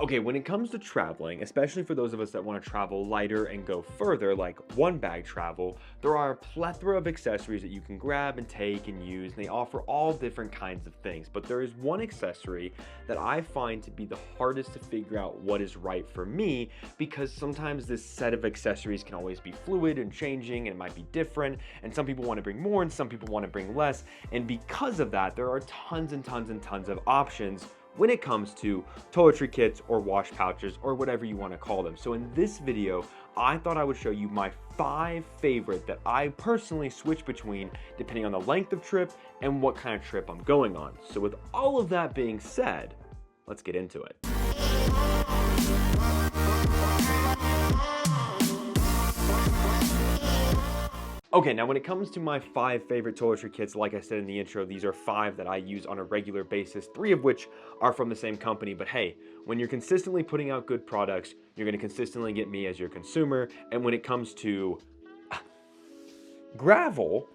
Okay, when it comes to traveling, especially for those of us that want to travel lighter and go further, like one bag travel, there are a plethora of accessories that you can grab and take and use, and they offer all different kinds of things. But there is one accessory that I find to be the hardest to figure out what is right for me, because sometimes this set of accessories can always be fluid and changing, and it might be different, and some people want to bring more and some people want to bring less. And because of that, there are tons and tons and tons of options when it comes to toiletry kits or wash pouches or whatever you want to call them. So in this video, I thought I would show you my 5 favorite that I personally switch between depending on the length of trip and what kind of trip I'm going on. So with all of that being said, let's get into it. Okay, now when it comes to my 5 favorite toiletry kits, like I said in the intro, these are 5 that I use on a regular basis, 3 of which are from the same company. But hey, when you're consistently putting out good products, you're going to consistently get me as your consumer. And when it comes to gravel,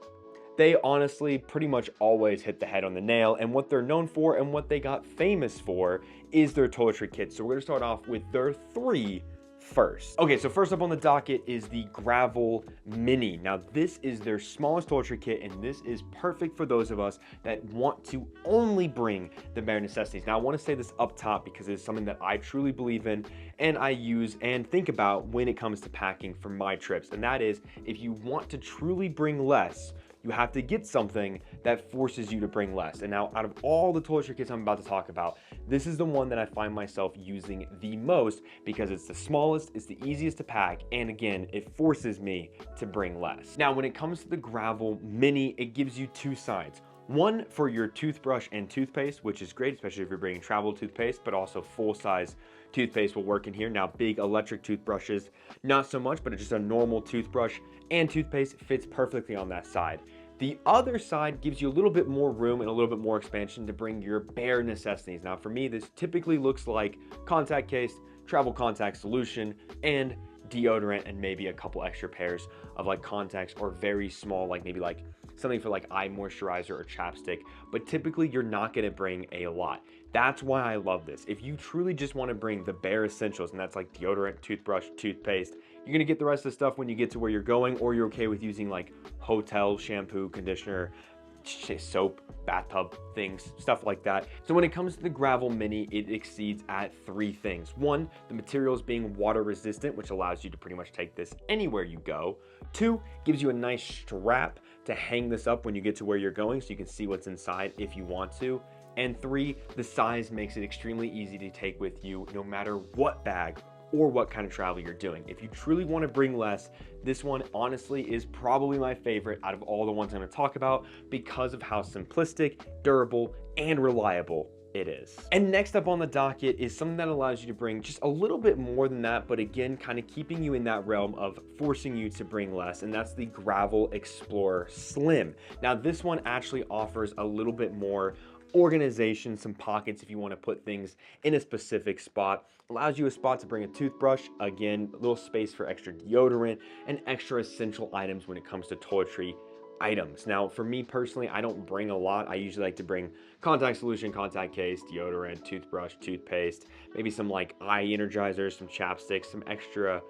they honestly pretty much always hit the head on the nail. And what they're known for and what they got famous for is their toiletry kits. So we're going to start off with their 3 first. Okay, so first up on the docket is the Gravel Mini. Now this is their smallest toiletry kit, and this is perfect for those of us that want to only bring the bare necessities. Now I want to say this up top because it's something that I truly believe in and I use and think about when it comes to packing for my trips. And that is, if you want to truly bring less, you have to get something that forces you to bring less. And now out of all the toiletry kits I'm about to talk about, this is the one that I find myself using the most because it's the smallest, it's the easiest to pack, and again, it forces me to bring less. Now, when it comes to the Gravel Mini, it gives you 2 sides. One for your toothbrush and toothpaste, which is great, especially if you're bringing travel toothpaste, but also full-size toothpaste will work in here. Now, big electric toothbrushes, not so much, but just a normal toothbrush and toothpaste fits perfectly on that side. The other side gives you a little bit more room and a little bit more expansion to bring your bare necessities. Now, for me, this typically looks like contact case, travel contact solution, and deodorant, and maybe a couple extra pairs of like contacts or very small, like maybe like something for like eye moisturizer or chapstick, but typically you're not going to bring a lot. That's why I love this. If you truly just want to bring the bare essentials, and that's like deodorant, toothbrush, toothpaste, you're going to get the rest of the stuff when you get to where you're going, or you're okay with using like hotel shampoo, conditioner, soap, bathtub things, stuff like that. So when it comes to the Gravel Mini, it exceeds at 3 things. 1, the materials being water resistant, which allows you to pretty much take this anywhere you go. 2, gives you a nice strap to hang this up when you get to where you're going so you can see what's inside if you want to. And 3, the size makes it extremely easy to take with you no matter what bag or what kind of travel you're doing. If you truly want to bring less, this one honestly is probably my favorite out of all the ones I'm going to talk about because of how simplistic, durable, and reliable it is. And next up on the docket is something that allows you to bring just a little bit more than that, but again, kind of keeping you in that realm of forcing you to bring less, and that's the Gravel Explorer Slim. Now this one actually offers a little bit more organization, some pockets if you want to put things in a specific spot. Allows you a spot to bring a toothbrush, again, a little space for extra deodorant and extra essential items when it comes to toiletry items. Now, for me personally, I don't bring a lot. I usually like to bring contact solution, contact case, deodorant, toothbrush, toothpaste, maybe some like eye energizers, some chapsticks, some extra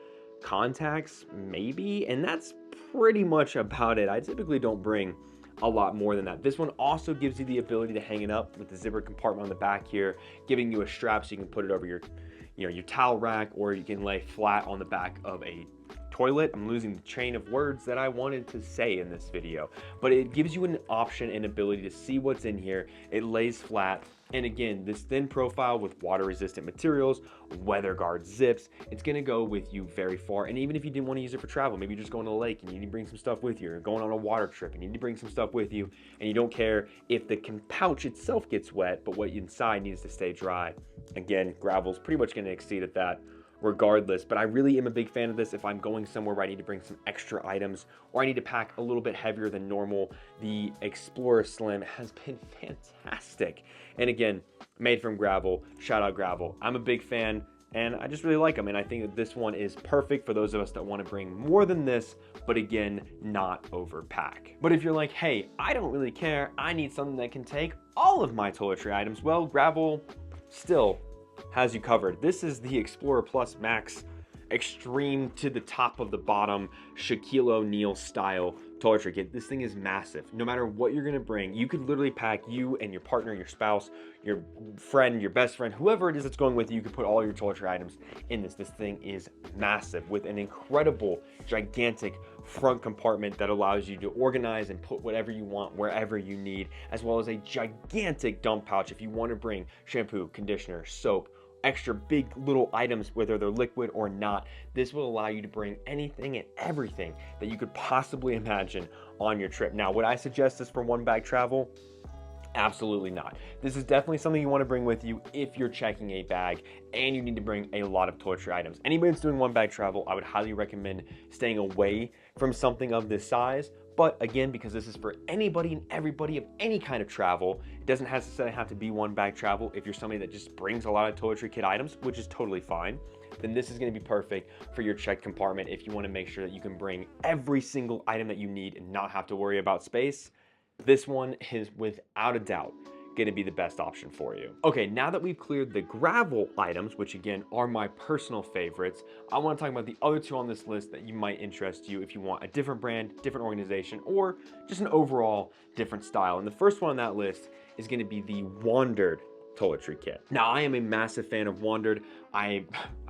contacts, maybe, and that's pretty much about it. I typically don't bring a lot more than that. This one also gives you the ability to hang it up with the zipper compartment on the back here, giving you a strap so you can put it over your, your towel rack, or you can lay flat on the back of a toilet. I'm losing the train of words that I wanted to say in this video, but it gives you an option and ability to see what's in here. It lays flat, and again, this thin profile with water resistant materials, weather guard zips, it's going to go with you very far. And even if you didn't want to use it for travel, maybe you're just going to a lake and you need to bring some stuff with you, or going on a water trip and you need to bring some stuff with you, and you don't care if the pouch itself gets wet, but what inside needs to stay dry. Again, Gravel's pretty much going to exceed at that regardless, but I really am a big fan of this if I'm going somewhere where I need to bring some extra items or I need to pack a little bit heavier than normal. The Explorer Slim has been fantastic, and again, made from Gravel. Shout out Gravel. I'm a big fan and I just really like them, and I think that this one is perfect for those of us that want to bring more than this, but again, not overpack. But if you're like, hey, I don't really care, I need something that can take all of my toiletry items, well, Gravel still has you covered. This is the Explorer Plus Max extreme to the top of the bottom Shaquille O'Neal style toiletry kit. This thing is massive. No matter what you're gonna bring, you could literally pack you and your partner, your spouse, your friend, your best friend, whoever it is that's going with you, you could put all your toiletry items in this. This thing is massive with an incredible, gigantic front compartment that allows you to organize and put whatever you want wherever you need, as well as a gigantic dump pouch if you want to bring shampoo, conditioner, soap, extra big little items, whether they're liquid or not. This will allow you to bring anything and everything that you could possibly imagine on your trip. Now, would I suggest this for one bag travel? Absolutely not. This is definitely something you want to bring with you if you're checking a bag and you need to bring a lot of toiletry items. Anybody that's doing one bag travel, I would highly recommend staying away from something of this size. But again, because this is for anybody and everybody of any kind of travel, it doesn't necessarily have to be one bag travel. If you're somebody that just brings a lot of toiletry kit items, which is totally fine, then this is going to be perfect for your checked compartment if you want to make sure that you can bring every single item that you need and not have to worry about space. This one is without a doubt going to be the best option for you. Okay, now that we've cleared the gravel items, which again are my personal favorites, I want to talk about the other two on this list that you might interest you if you want a different brand, different organization, or just an overall different style. And the first one on that list is going to be the Wandered toiletry kit. Now, I am a massive fan of Wandered. I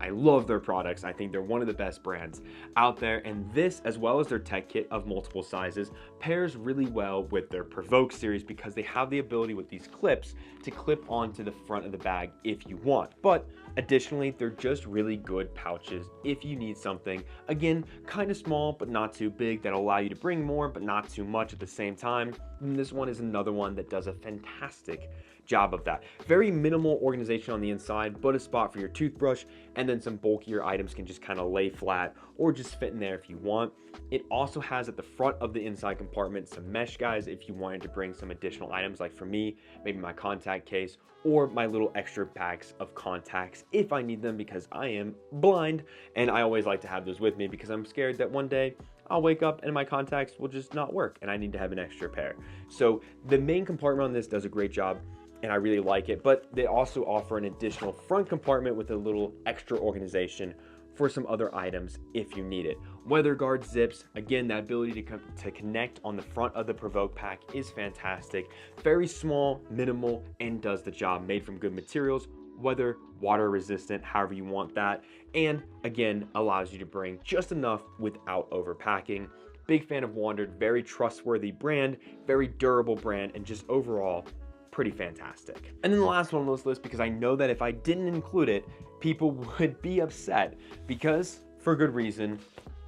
love their products. I think they're one of the best brands out there, and this, as well as their tech kit of multiple sizes, pairs really well with their Provoke series because they have the ability with these clips to clip onto the front of the bag if you want. But additionally, they're just really good pouches if you need something, again, kind of small but not too big, that allow you to bring more but not too much at the same time. And this one is another one that does a fantastic job of that. Very minimal organization on the inside, but a spot for your toothbrush, and then some bulkier items can just kind of lay flat or just fit in there if you want. It also has at the front of the inside compartment some mesh guys if you wanted to bring some additional items, like for me, maybe my contact case or my little extra packs of contacts if I need them, because I am blind and I always like to have those with me because I'm scared that one day I'll wake up and my contacts will just not work and I need to have an extra pair. So the main compartment on this does a great job and I really like it, but they also offer an additional front compartment with a little extra organization for some other items if you need it. Weather guard zips, again, that ability to connect on the front of the Provoke pack is fantastic. Very small, minimal, and does the job. Made from good materials, weather, water resistant, however you want that. And again, allows you to bring just enough without overpacking. Big fan of Wandered, very trustworthy brand, very durable brand, and just overall pretty fantastic. And then the last one on this list, because I know that if I didn't include it, people would be upset, because for good reason,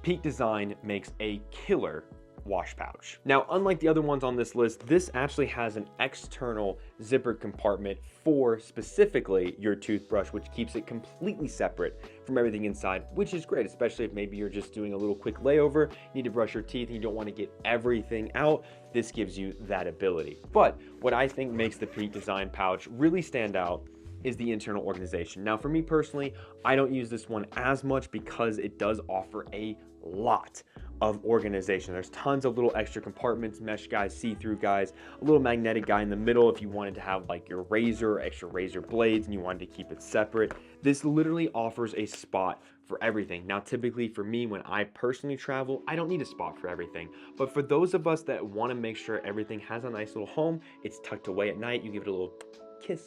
Peak Design makes a killer wash pouch. Now, unlike the other ones on this list, this actually has an external zippered compartment for specifically your toothbrush, which keeps it completely separate from everything inside, which is great, especially if maybe you're just doing a little quick layover, you need to brush your teeth and you don't want to get everything out. This gives you that ability. But what I think makes the Peak Design pouch really stand out is the internal organization. Now, for me personally, I don't use this one as much because it does offer a lot of organization. There's tons of little extra compartments, mesh guys, see-through guys, a little magnetic guy in the middle if you wanted to have like your razor or extra razor blades and you wanted to keep it separate. This literally offers a spot for everything. Now, typically for me, when I personally travel, I don't need a spot for everything. But for those of us that want to make sure everything has a nice little home, it's tucked away at night, you give it a little kiss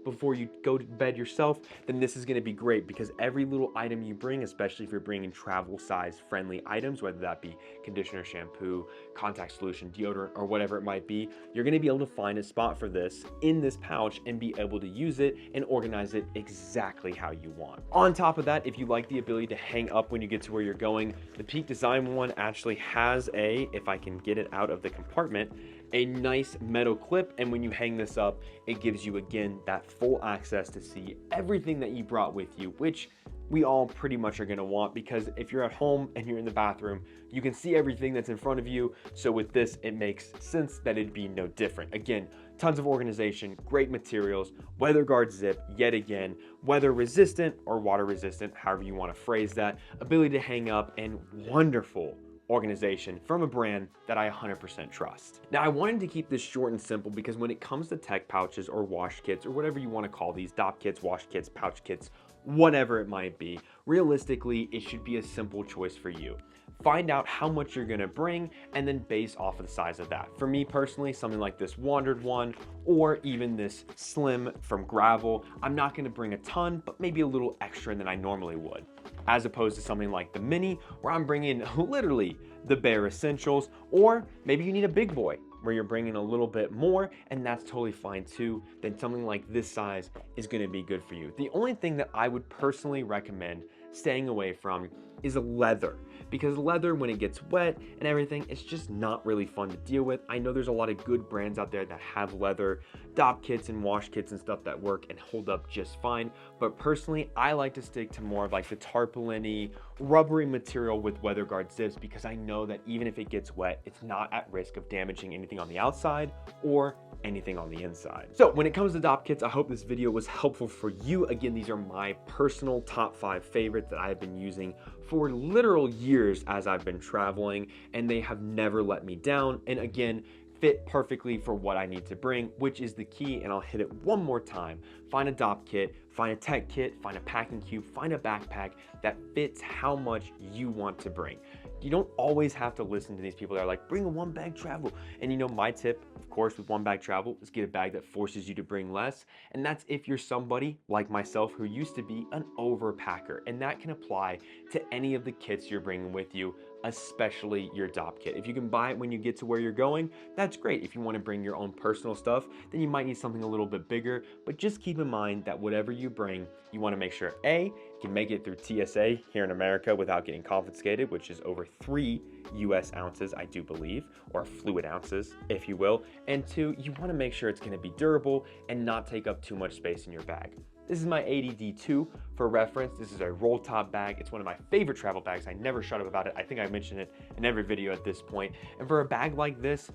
before you go to bed yourself, then this is going to be great, because every little item you bring, especially if you're bringing travel size friendly items, whether that be conditioner, shampoo, contact solution, deodorant, or whatever it might be, you're going to be able to find a spot for this in this pouch and be able to use it and organize it exactly how you want. On top of that, if you like the ability to hang up when you get to where you're going, the Peak Design one actually has a, if I can get it out of the compartment, a nice metal clip, and when you hang this up, it gives you again that full access to see everything that you brought with you, which we all pretty much are going to want, because if you're at home and you're in the bathroom, you can see everything that's in front of you. So with this, it makes sense that it'd be no different. Again, tons of organization, great materials, weather guard zip, yet again, weather resistant or water resistant, however you want to phrase that, ability to hang up, and wonderful organization from a brand that I 100% trust. Now, I wanted to keep this short and simple because when it comes to tech pouches or wash kits or whatever you want to call these, dop kits, wash kits, pouch kits, whatever it might be, realistically, it should be a simple choice for you. Find out how much you're gonna bring and then base off of the size of that. For me personally, something like this wandered one or even this slim from Gravel, I'm not gonna bring a ton, but maybe a little extra than I normally would. As opposed to something like the mini, where I'm bringing literally the bare essentials, or maybe you need a big boy, where you're bringing a little bit more, and that's totally fine too. Then something like this size is gonna be good for you. The only thing that I would personally recommend staying away from is leather, because leather, when it gets wet and everything, it's just not really fun to deal with. I know there's a lot of good brands out there that have leather dop kits and wash kits and stuff that work and hold up just fine, but personally, I like to stick to more of like the tarpaulin-y, rubbery material with weather guard zips, because I know that even if it gets wet, it's not at risk of damaging anything on the outside or anything on the inside. So when it comes to dop kits, I hope this video was helpful for you. Again, these are my personal top 5 favorites that I have been using for literal years as I've been traveling, and they have never let me down. And again, fit perfectly for what I need to bring, which is the key, and I'll hit it one more time. Find a dop kit, find a tech kit, find a packing cube, find a backpack that fits how much you want to bring. You don't always have to listen to these people that are like, bring a one bag travel. And you know, my tip, of course, with one bag travel is get a bag that forces you to bring less. And that's if you're somebody like myself who used to be an overpacker. And that can apply to any of the kits you're bringing with you, especially your dop kit. If you can buy it when you get to where you're going, that's great. If you want to bring your own personal stuff, then you might need something a little bit bigger, but just keep in mind that whatever you bring, you want to make sure A, can make it through TSA here in America without getting confiscated, which is over 3 US ounces, I do believe, or fluid ounces, if you will. And 2, you want to make sure it's going to be durable and not take up too much space in your bag. This is my ADD2 for reference. This is a roll top bag. It's one of my favorite travel bags. I never shut up about it. I think I mentioned it in every video at this point. And for a bag like this,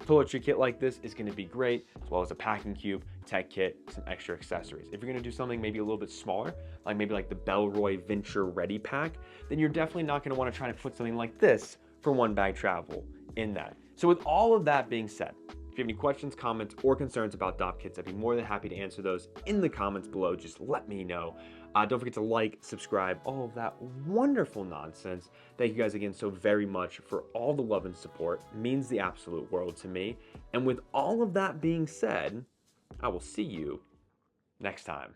toiletry kit like this is gonna be great, as well as a packing cube, tech kit, some extra accessories. If you're gonna do something maybe a little bit smaller, like maybe like the Bellroy Venture Ready Pack, then you're definitely not gonna wanna try to put something like this for one bag travel in that. So with all of that being said, if you have any questions, comments, or concerns about dop kits, I'd be more than happy to answer those in the comments below. Just let me know. Don't forget to like, subscribe, all of that wonderful nonsense. Thank you guys again so very much for all the love and support. It means the absolute world to me. And with all of that being said, I will see you next time.